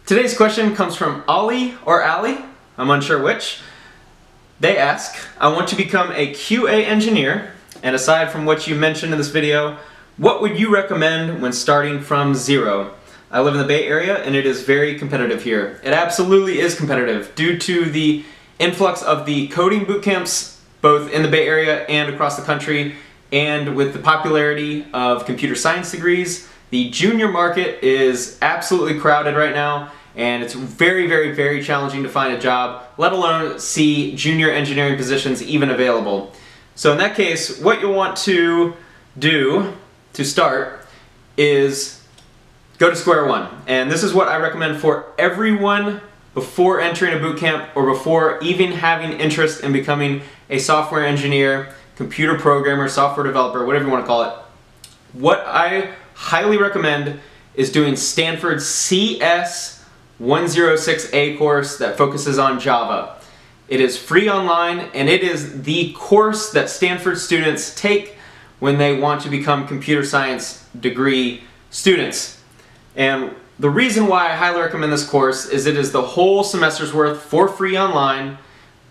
Today's question comes from Ollie or Allie, I'm unsure which. They ask, I want to become a QA engineer, and aside from what you mentioned in this video, what would you recommend when starting from zero? I live in the Bay Area and it is very competitive here. It absolutely is competitive due to the influx of the coding boot camps both in the Bay Area and across the country, and with the popularity of computer science degrees. The junior market is absolutely crowded right now, and it's very challenging to find a job, let alone see junior engineering positions even available. So in that case, what you'll want to do to start is go to square one. And this is what I recommend for everyone before entering a boot camp or before even having interest in becoming a software engineer, computer programmer, software developer, whatever you want to call it. What I highly recommend is doing Stanford's CS 106A course that focuses on Java. It is free online, and it is the course that Stanford students take when they want to become computer science degree students. And the reason why I highly recommend this course is it is the whole semester's worth for free online,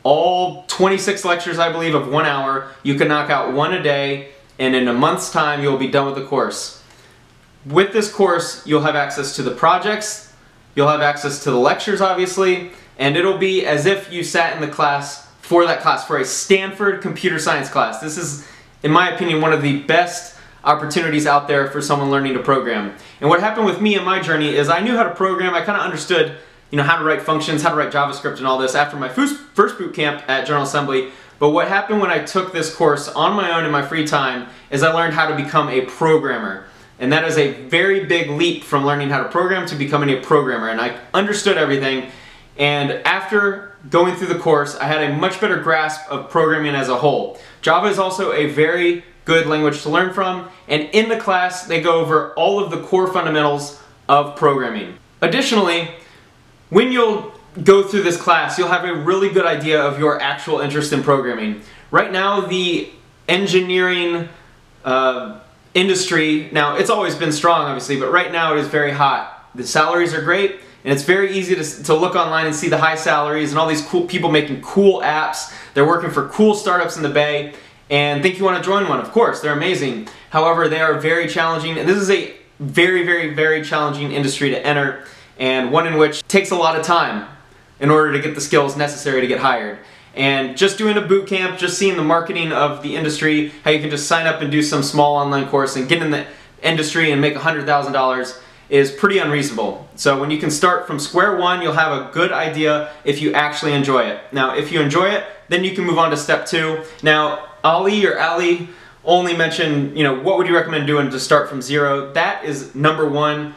all 26 lectures I believe of 1 hour. You can knock out one a day, and in a month's time you'll be done with the course. With this course you'll have access to the projects, you'll have access to the lectures obviously, and it'll be as if you sat in the class, for a Stanford computer science class. This is, in my opinion, one of the best opportunities out there for someone learning to program. And what happened with me in my journey is I knew how to program. I kind of understood, how to write functions, how to write JavaScript and all this after my first boot camp at General Assembly. But what happened when I took this course on my own in my free time is I learned how to become a programmer. And that is a very big leap from learning how to program to becoming a programmer. And I understood everything. And after going through the course, I had a much better grasp of programming as a whole. Java is also a very good language to learn from. And in the class, they go over all of the core fundamentals of programming. Additionally, when you'll go through this class, you'll have a really good idea of your actual interest in programming. Right now, the engineering industry, now it's always been strong obviously, but right now it is very hot. The salaries are great, and it's very easy to look online and see the high salaries and all these cool people making cool apps. They're working for cool startups in the Bay and think you want to join one. Of course, they're amazing. However, they are very challenging, and this is a very challenging industry to enter, and one in which it takes a lot of time in order to get the skills necessary to get hired. And just doing a boot camp, just seeing the marketing of the industry, how you can just sign up and do some small online course and get in the industry and make $100,000 is pretty unreasonable. So when you can start from square one, you'll have a good idea if you actually enjoy it. Now, if you enjoy it, then you can move on to step two. Now, Ollie or Allie only mentioned, what would you recommend doing to start from zero? That is number one.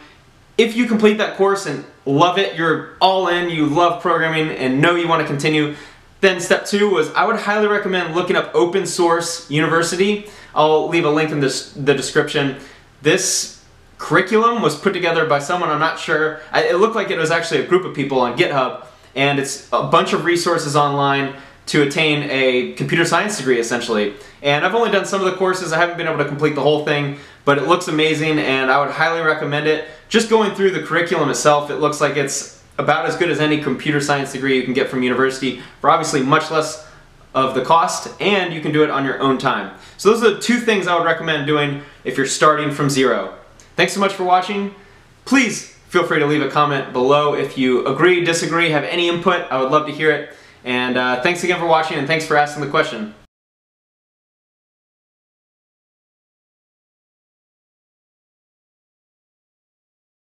If you complete that course and love it, you're all in, you love programming and know you want to continue, then step two was I would highly recommend looking up Open Source University. I'll leave a link in the description. This curriculum was put together by someone, I'm not sure. It looked like it was actually a group of people on GitHub, and it's a bunch of resources online to attain a computer science degree essentially. And I've only done some of the courses, I haven't been able to complete the whole thing, but it looks amazing and I would highly recommend it. Just going through the curriculum itself, it looks like it's about as good as any computer science degree you can get from university for obviously much less of the cost, and you can do it on your own time. So those are the two things I would recommend doing if you're starting from zero. Thanks so much for watching. Please feel free to leave a comment below if you agree, disagree, have any input. I would love to hear it. And thanks again for watching, and thanks for asking the question.